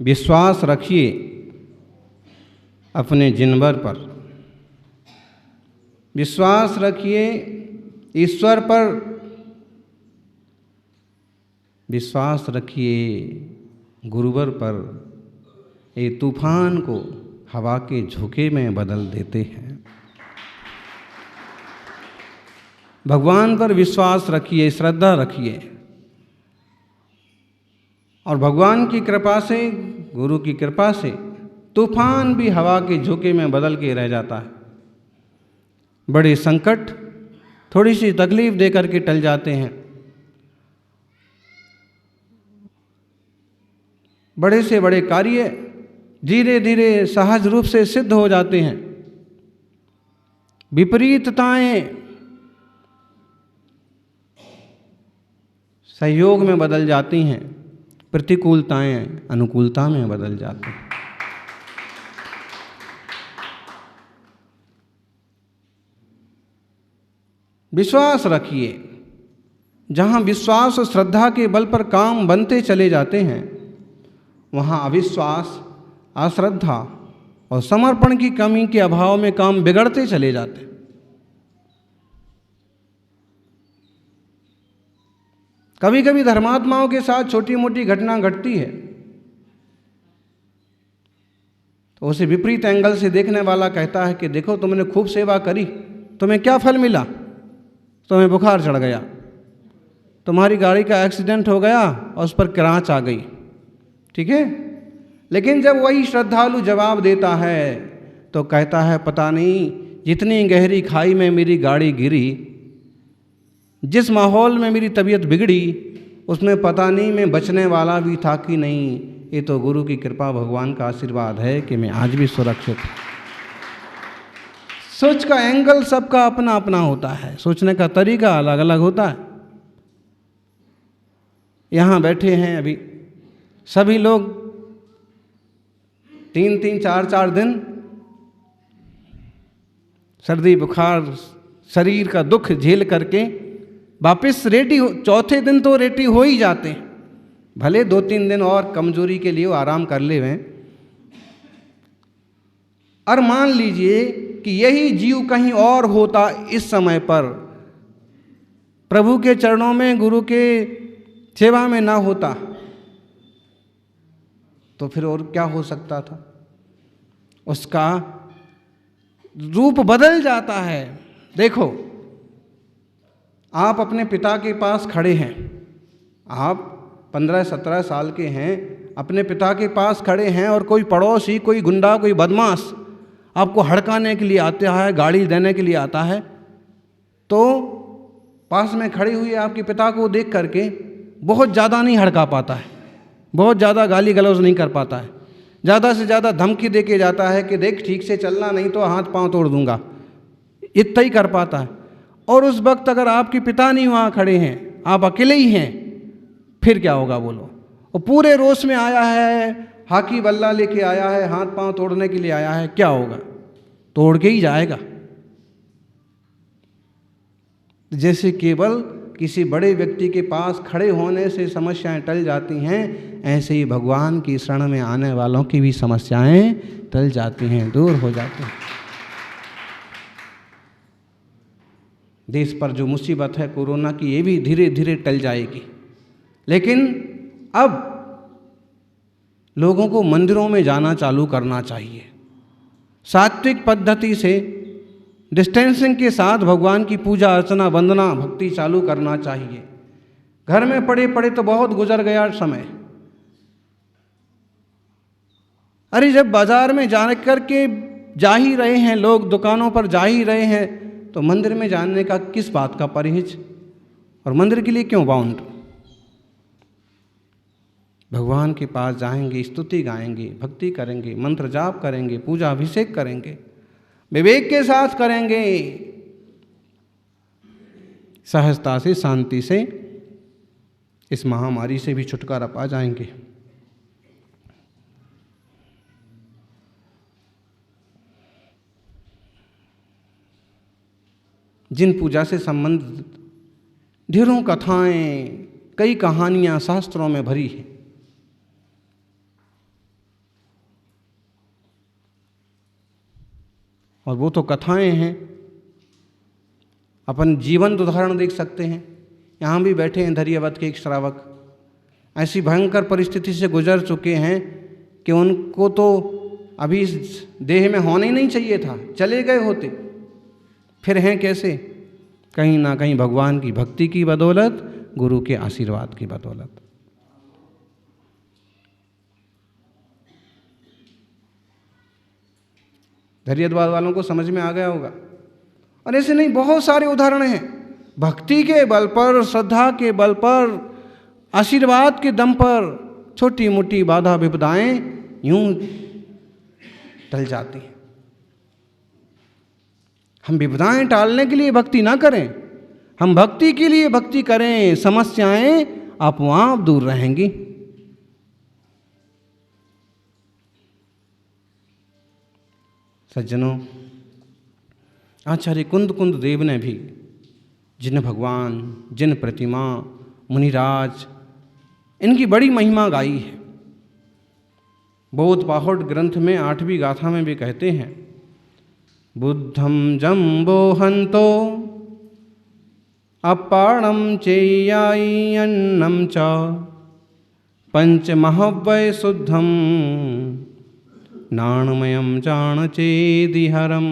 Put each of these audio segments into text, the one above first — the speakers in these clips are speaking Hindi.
विश्वास रखिए अपने जिनवर पर, विश्वास रखिए ईश्वर पर, विश्वास रखिए गुरुवर पर। ये तूफान को हवा के झोंके में बदल देते हैं। भगवान पर विश्वास रखिए, श्रद्धा रखिए, और भगवान की कृपा से, गुरु की कृपा से तूफान भी हवा के झोंके में बदल के रह जाता है। बड़े संकट थोड़ी सी तकलीफ देकर के टल जाते हैं, बड़े से बड़े कार्य धीरे धीरे सहज रूप से सिद्ध हो जाते हैं। विपरीतताएं सहयोग में बदल जाती हैं, प्रतिकूलताएं अनुकूलता में बदल जाती हैं। विश्वास रखिए। जहाँ विश्वास और श्रद्धा के बल पर काम बनते चले जाते हैं, वहाँ अविश्वास, अश्रद्धा और समर्पण की कमी के अभाव में काम बिगड़ते चले जाते हैं। कभी कभी धर्मात्माओं के साथ छोटी मोटी घटना घटती है, तो उसे विपरीत एंगल से देखने वाला कहता है कि देखो, तुमने खूब सेवा करी, तुम्हें क्या फल मिला? तुम्हें बुखार चढ़ गया, तुम्हारी गाड़ी का एक्सीडेंट हो गया और उस पर क्रैच आ गई। ठीक है, लेकिन जब वही श्रद्धालु जवाब देता है तो कहता है, पता नहीं जितनी गहरी खाई में मेरी गाड़ी गिरी, जिस माहौल में मेरी तबीयत बिगड़ी, उसमें पता नहीं मैं बचने वाला भी था कि नहीं। ये तो गुरु की कृपा, भगवान का आशीर्वाद है कि मैं आज भी सुरक्षित हूँ। सोच का एंगल सबका अपना अपना होता है, सोचने का तरीका अलग अलग होता है। यहाँ बैठे हैं अभी सभी लोग 3-3, 4-4 दिन सर्दी बुखार शरीर का दुख झेल करके वापस रेडी हो, चौथे दिन तो रेडी हो ही जाते हैं। भले 2-3 दिन और कमजोरी के लिए वो आराम कर ले हुए। और मान लीजिए कि यही जीव कहीं और होता इस समय पर, प्रभु के चरणों में, गुरु के सेवा में ना होता, तो फिर और क्या हो सकता था? उसका रूप बदल जाता है। देखो, आप अपने पिता के पास खड़े हैं, आप 15-17 साल के हैं, अपने पिता के पास खड़े हैं और कोई पड़ोसी, कोई गुंडा, कोई बदमाश आपको हड़काने के लिए आता है, गाड़ी देने के लिए आता है, तो पास में खड़े हुए आपके पिता को देख करके बहुत ज़्यादा नहीं हड़का पाता है, बहुत ज़्यादा गाली गलौज नहीं कर पाता है, ज़्यादा से ज़्यादा धमकी दे के जाता है कि देख ठीक से चलना, नहीं तो हाथ पांव तोड़ दूंगा, इतना ही कर पाता है। और उस वक्त अगर आपके पिता नहीं वहाँ खड़े हैं, आप अकेले ही हैं, फिर क्या होगा बोलो? वो पूरे रोष में आया है, हाकी बल्ला लेके आया है, हाथ पांव तोड़ने के लिए आया है, क्या होगा? तोड़ के ही जाएगा। जैसे केवल किसी बड़े व्यक्ति के पास खड़े होने से समस्याएं टल जाती हैं, ऐसे ही भगवान की शरण में आने वालों की भी समस्याएं टल जाती हैं, दूर हो जाती हैं। देश पर जो मुसीबत है कोरोना की, ये भी धीरे धीरे टल जाएगी। लेकिन अब लोगों को मंदिरों में जाना चालू करना चाहिए, सात्विक पद्धति से डिस्टेंसिंग के साथ भगवान की पूजा अर्चना वंदना भक्ति चालू करना चाहिए। घर में पड़े पड़े तो बहुत गुजर गया समय। अरे जब बाजार में जा करके जा ही रहे हैं लोग, दुकानों पर जा ही रहे हैं, तो मंदिर में जाने का किस बात का परहेज, और मंदिर के लिए क्यों बाउंड? भगवान के पास जाएंगे, स्तुति गाएंगे, भक्ति करेंगे, मंत्र जाप करेंगे, पूजा अभिषेक करेंगे, विवेक के साथ करेंगे, सहजता से, शांति से इस महामारी से भी छुटकारा पा जाएंगे। जिन पूजा से संबंधित ढेरों कथाएं, कई कहानियां शास्त्रों में भरी हैं, और वो तो कथाएं हैं, अपन जीवंत उदाहरण देख सकते हैं। यहाँ भी बैठे हैं धैर्यवत के एक श्रावक, ऐसी भयंकर परिस्थिति से गुजर चुके हैं कि उनको तो अभी इस देह में होना ही नहीं चाहिए था, चले गए होते, फिर हैं कैसे? कहीं ना कहीं भगवान की भक्ति की बदौलत, गुरु के आशीर्वाद की बदौलत। धैर्यवाद वालों को समझ में आ गया होगा। और ऐसे नहीं, बहुत सारे उदाहरण हैं, भक्ति के बल पर, श्रद्धा के बल पर, आशीर्वाद के दम पर छोटी मोटी बाधा विपदाएं यूं टल जाती हैं। हम विपदाएं टालने के लिए भक्ति ना करें, हम भक्ति के लिए भक्ति करें, समस्याएं आप दूर रहेंगी। सज्जनों, आचार्य कुंद देव ने भी जिन भगवान, जिन प्रतिमा, मुनिराज, इनकी बड़ी महिमा गाई है। बोधपाहुड़ ग्रंथ में 8वीं गाथा में भी कहते हैं, बुद्धम जम्बोहंतो अपाणम चेयाई अन्नम च पंचमहव्वय शुद्धम नाणमयम जान चेदिहरम।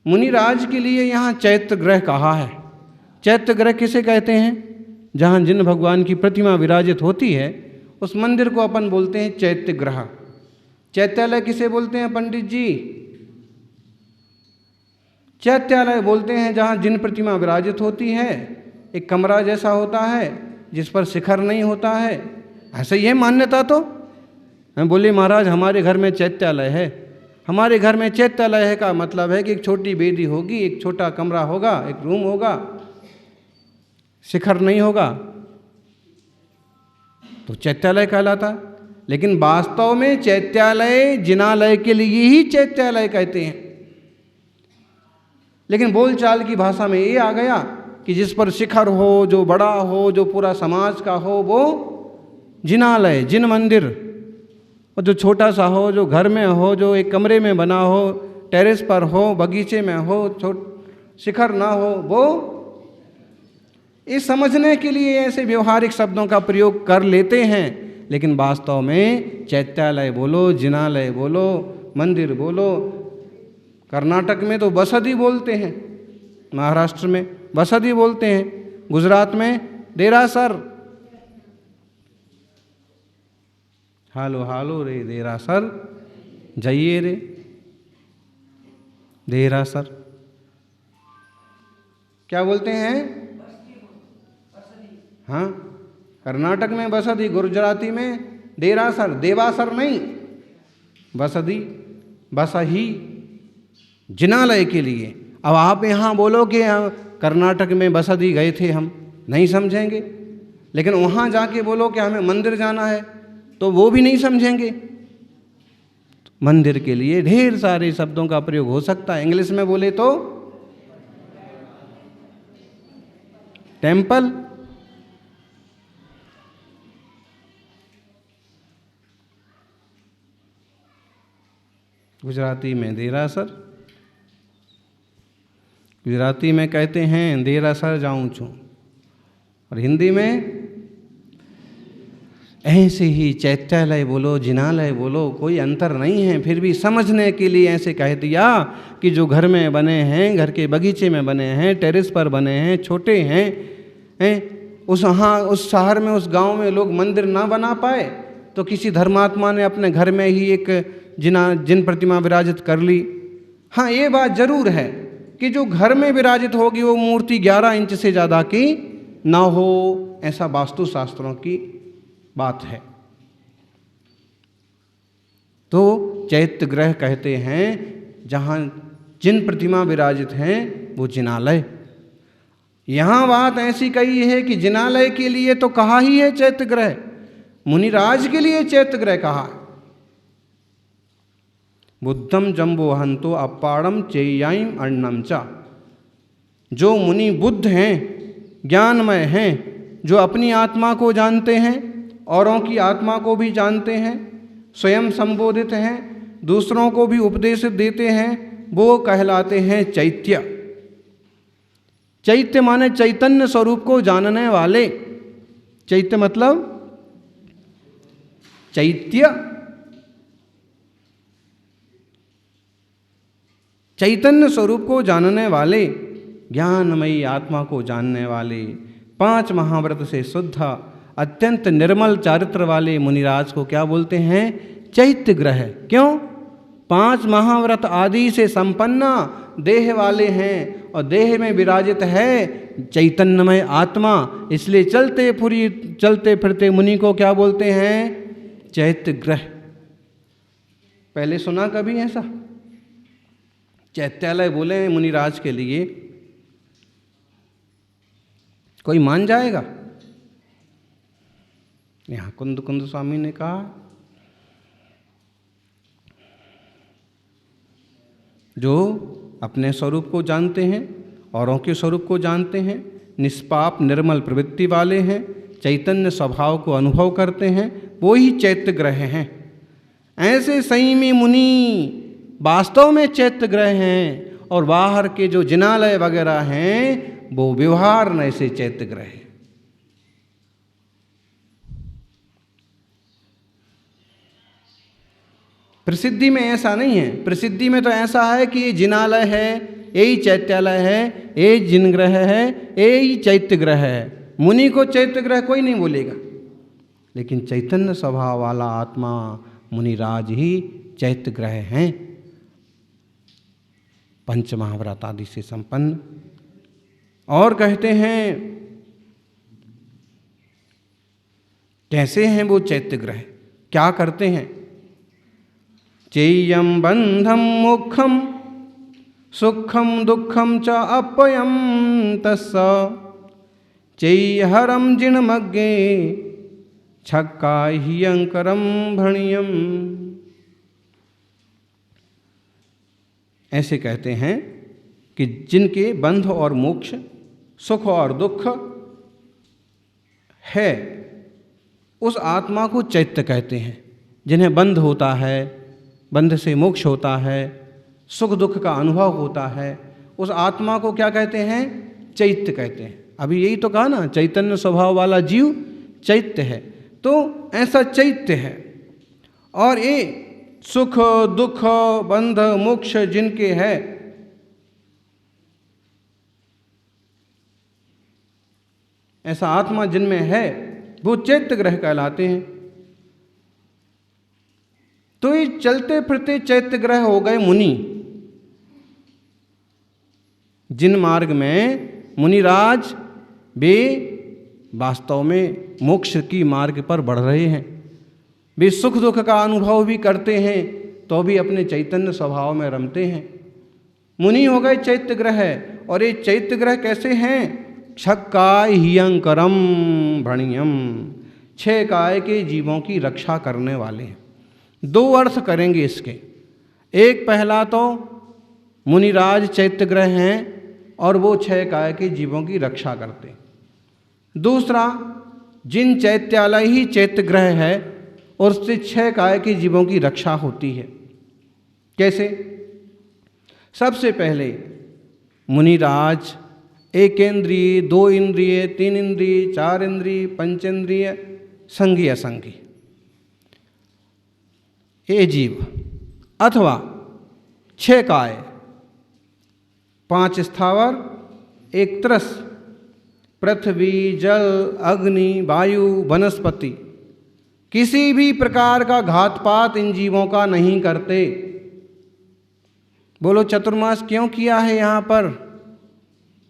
मुनिराज के लिए यहाँ चैत्य ग्रह कहा है। चैत्य ग्रह किसे कहते हैं? जहाँ जिन भगवान की प्रतिमा विराजित होती है उस मंदिर को अपन बोलते हैं चैत्य ग्रह। चैत्यालय किसे बोलते हैं पंडित जी? चैत्यालय बोलते हैं जहाँ जिन प्रतिमा विराजित होती है, एक कमरा जैसा होता है जिस पर शिखर नहीं होता है। ऐसे ही है मान्यता। तो मैं बोले महाराज हमारे घर में चैत्यालय है। हमारे घर में चैत्यालय है का मतलब है कि एक छोटी वेदी होगी, एक छोटा कमरा होगा, एक रूम होगा, शिखर नहीं होगा, तो चैत्यालय कहलाता। लेकिन वास्तव में चैत्यालय जिनालय के लिए ही चैत्यालय कहते हैं। लेकिन बोलचाल की भाषा में ये आ गया कि जिस पर शिखर हो, जो बड़ा हो, जो पूरा समाज का हो, वो जिनालय, जिन मंदिर। और जो छोटा सा हो, जो घर में हो, जो एक कमरे में बना हो, टेरेस पर हो, बगीचे में हो, शिखर ना हो, वो इस समझने के लिए ऐसे व्यवहारिक शब्दों का प्रयोग कर लेते हैं। लेकिन वास्तव में चैत्यालय बोलो, जिनालय बोलो, मंदिर बोलो। कर्नाटक में तो बसदी बोलते हैं, महाराष्ट्र में बसदी बोलते हैं, गुजरात में देरासर। हालो हालो रे देरासर, जाइए रे देरासर। क्या बोलते हैं? हाँ, कर्नाटक में बसदी, गुजराती में देरासर, देवासर नहीं, बसदी, बसही, जिनालय के लिए। अब आप यहाँ बोलो कि कर्नाटक में बसदी गए थे, हम नहीं समझेंगे। लेकिन वहाँ जाके बोलो कि हमें मंदिर जाना है, तो वो भी नहीं समझेंगे। मंदिर के लिए ढेर सारे शब्दों का प्रयोग हो सकता है। इंग्लिश में बोले तो टेम्पल, गुजराती में देरासर, गुजराती में कहते हैं देरासर जाऊं छू, और हिंदी में ऐसे ही चैत्यालय बोलो, जिनालय बोलो, कोई अंतर नहीं है। फिर भी समझने के लिए ऐसे कह दिया कि जो घर में बने हैं, घर के बगीचे में बने हैं, टेरेस पर बने हैं, छोटे हैं, उस शहर में, उस गांव में लोग मंदिर ना बना पाए तो किसी धर्मात्मा ने अपने घर में ही एक जिन प्रतिमा विराजित कर ली। हाँ, ये बात जरूर है कि जो घर में विराजित होगी वो मूर्ति 11 इंच से ज़्यादा की ना हो, ऐसा वास्तु शास्त्रों की बात है। तो चैत्य ग्रह कहते हैं जहाँ जिन प्रतिमा विराजित हैं वो जिनालय। यहाँ बात ऐसी कही है कि जिनालय के लिए तो कहा ही है चैत्य ग्रह, मुनिराज के लिए चैत्य ग्रह कहा। बुद्धम जम्बोहंतो अपाड़म चेयाईम अन्नम चा। जो मुनि बुद्ध हैं, ज्ञानमय हैं, जो अपनी आत्मा को जानते हैं, औरों की आत्मा को भी जानते हैं, स्वयं संबोधित हैं, दूसरों को भी उपदेश देते हैं, वो कहलाते हैं चैत्य। चैत्य माने चैतन्य स्वरूप को जानने वाले। चैत्य मतलब चैत्य, चैतन्य स्वरूप को जानने वाले, ज्ञानमयी आत्मा को जानने वाले, 5 महाव्रत से शुद्ध अत्यंत निर्मल चारित्र वाले मुनिराज को क्या बोलते हैं? चैत्य ग्रह। क्यों? 5 महाव्रत आदि से संपन्न देह वाले हैं और देह में विराजित है चैतन्यमय आत्मा, इसलिए चलते फिरते मुनि को क्या बोलते हैं? चैत्य ग्रह। पहले सुना कभी ऐसा? चैत्यालय बोले हैं मुनिराज के लिए, कोई मान जाएगा? यहाँ कुंद स्वामी ने कहा, जो अपने स्वरूप को जानते हैं, औरों के स्वरूप को जानते हैं, निष्पाप निर्मल प्रवृत्ति वाले हैं, चैतन्य स्वभाव को अनुभव करते हैं, वो ही चैत्य ग्रह हैं। ऐसे संयमी मुनि वास्तव में चैत्य ग्रह हैं, और बाहर के जो जिनालय वगैरह हैं वो व्यवहार न ऐसे चैत्य ग्रह हैं। प्रसिद्धि में ऐसा नहीं है। प्रसिद्धि में तो ऐसा है कि ये जिनालय है, यही चैत्यालय है, ये जिन ग्रह है, यही चैत्य ग्रह है। मुनि को चैत्य ग्रह कोई नहीं बोलेगा, लेकिन चैतन्य स्वभाव वाला आत्मा मुनिराज ही चैत्य ग्रह हैं, 5 महाव्रत आदि से संपन्न। और कहते हैं कैसे हैं वो चैत्य ग्रह, क्या करते हैं? चेयम बंधम मोक्षम सुखम दुखम च अपयम तस्स चेयहरम जिनमग्गे छक्का हियंकरम भणियम। ऐसे कहते हैं कि जिनके बंध और मोक्ष, सुख और दुख है, उस आत्मा को चैत्य कहते हैं। जिन्हें बंध होता है, बंध से मोक्ष होता है, सुख दुख का अनुभव होता है, उस आत्मा को क्या कहते हैं? चैत्य कहते हैं। अभी यही तो कहा ना, चैतन्य स्वभाव वाला जीव चैत्य है। तो ऐसा चैत्य है, और ये सुख दुख बंध मोक्ष जिनके है, ऐसा आत्मा जिनमें है, वो चैत्य ग्रह कहलाते हैं। तो ये चलते फिरते चैत्य ग्रह हो गए मुनि। जिन मार्ग में मुनिराज वे वास्तव में मोक्ष की मार्ग पर बढ़ रहे हैं, वे सुख दुख का अनुभव भी करते हैं, तो भी अपने चैतन्य स्वभाव में रमते हैं। मुनि हो गए चैत्य ग्रह। और ये चैत्य ग्रह कैसे हैं? छक्काय हियंकरम भणियम, 6 काय के जीवों की रक्षा करने वाले हैं। 2 अर्थ करेंगे इसके। एक, पहला तो मुनिराज चैत्य ग्रह हैं और वो 6 काय के जीवों की रक्षा करते हैं। दूसरा, जिन चैत्यालय ही चैत्य ग्रह है और उससे 6 काय के जीवों की रक्षा होती है। कैसे? सबसे पहले मुनिराज 1 इंद्रिय, 2 इंद्रिय, 3 इंद्रिय, 4 इंद्रिय, 5 इंद्रिय, संगी असंगी, ये जीव, अथवा 6 काय, 5 स्थावर, 1 तरस, पृथ्वी जल अग्नि वायु वनस्पति, किसी भी प्रकार का घातपात इन जीवों का नहीं करते। बोलो चतुर्मास क्यों किया है यहाँ पर?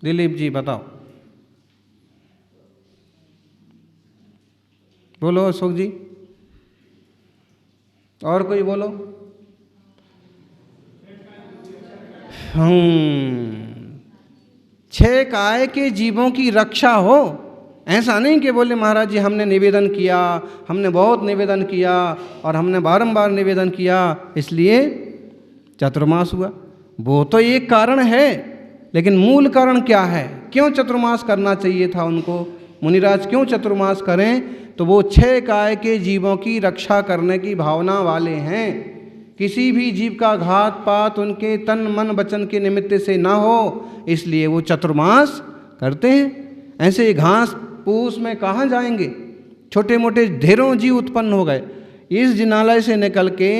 दिलीप जी बताओ। बोलो अशोक जी, और कोई बोलो। 6 काय के जीवों की रक्षा हो। ऐसा नहीं कि बोले महाराज जी हमने निवेदन किया, हमने बहुत निवेदन किया और हमने बारंबार निवेदन किया इसलिए चतुर्मास हुआ। वो तो एक कारण है, लेकिन मूल कारण क्या है? क्यों चतुर्मास करना चाहिए था उनको? मुनिराज क्यों चतुर्मास करें? तो वो 6 काय के जीवों की रक्षा करने की भावना वाले हैं। किसी भी जीव का घात पात उनके तन मन वचन के निमित्त से ना हो, इसलिए वो चतुर्मास करते हैं। ऐसे घास पूस में कहाँ जाएंगे, छोटे मोटे ढेरों जीव उत्पन्न हो गए। इस जिनालय से निकल के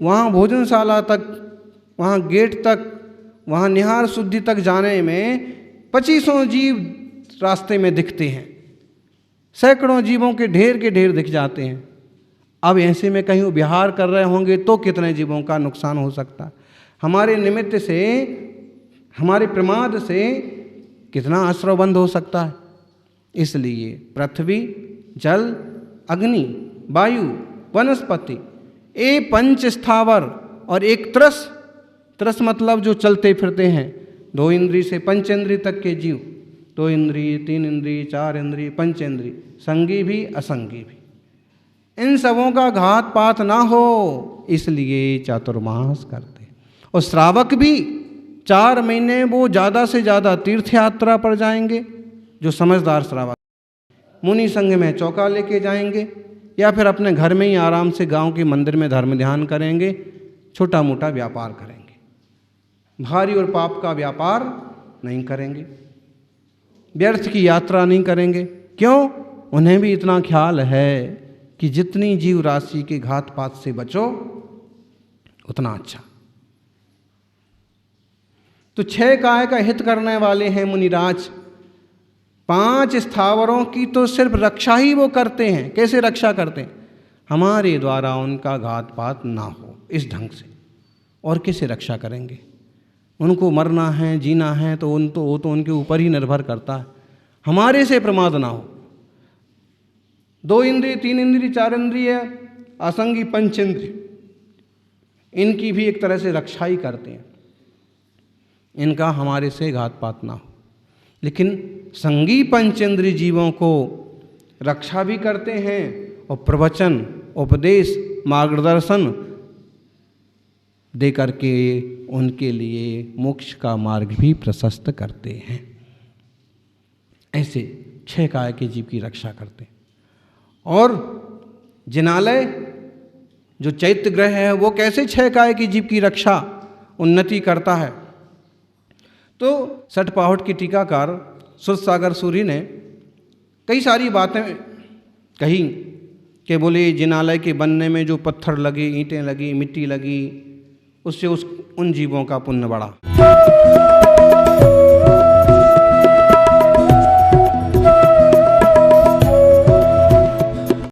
वहाँ भोजनशाला तक, वहाँ गेट तक, वहाँ निहार शुद्धि तक जाने में 2500 जीव रास्ते में दिखते हैं, सैकड़ों जीवों के ढेर दिख जाते हैं। अब ऐसे में कहीं विहार कर रहे होंगे तो कितने जीवों का नुकसान हो सकता है। हमारे निमित्त से, हमारे प्रमाद से कितना आश्रय बंद हो सकता है। इसलिए पृथ्वी, जल, अग्नि, वायु, वनस्पति, ये पंच स्थावर और एक तरस मतलब जो चलते फिरते हैं, 2 इंद्रिय से 5 इंद्रिय तक के जीव, 2 इंद्रिय, 3 इंद्रिय, 4 इंद्रिय, 5 इंद्रिय, संगी भी असंगी भी, इन सबों का घात पात ना हो, इसलिए चातुर्मास करते हैं। और श्रावक भी 4 महीने वो ज़्यादा से ज़्यादा तीर्थ यात्रा पर जाएंगे, जो समझदार श्रावक, मुनि संघ में चौका लेके जाएंगे, या फिर अपने घर में ही आराम से गांव के मंदिर में धर्म ध्यान करेंगे, छोटा मोटा व्यापार करेंगे, भारी और पाप का व्यापार नहीं करेंगे, व्यर्थ की यात्रा नहीं करेंगे। क्यों? उन्हें भी इतना ख्याल है कि जितनी जीव राशि के घात पात से बचो उतना अच्छा। तो 6 काय का हित करने वाले हैं मुनिराज। 5 स्थावरों की तो सिर्फ रक्षा ही वो करते हैं। कैसे रक्षा करते हैं? हमारे द्वारा उनका घात पात ना हो, इस ढंग से। और कैसे रक्षा करेंगे? उनको मरना है, जीना है, तो वो तो उनके ऊपर ही निर्भर करता है। हमारे से प्रमाद ना हो। 2 इंद्रिय, 3 इंद्रिय, 4 इंद्रिय, असंगी 5 इंद्रिय, इनकी भी एक तरह से रक्षा ही करते हैं, इनका हमारे से घात पात ना हो। लेकिन संगी 5 इंद्रिय जीवों को रक्षा भी करते हैं और प्रवचन, उपदेश, मार्गदर्शन दे करके उनके लिए मोक्ष का मार्ग भी प्रशस्त करते हैं। ऐसे 6 काय के जीव की रक्षा करते हैं। और जिनालय जो चैत्य ग्रह है वो कैसे 6 काय की जीव की रक्षा, उन्नति करता है? तो सठपाहट की टीकाकार सुरसागर सूरी ने कई सारी बातें कही कि बोले जिनालय के बनने में जो पत्थर लगे, ईंटें लगी, मिट्टी लगी, उससे उन जीवों का पुण्य बढ़ा।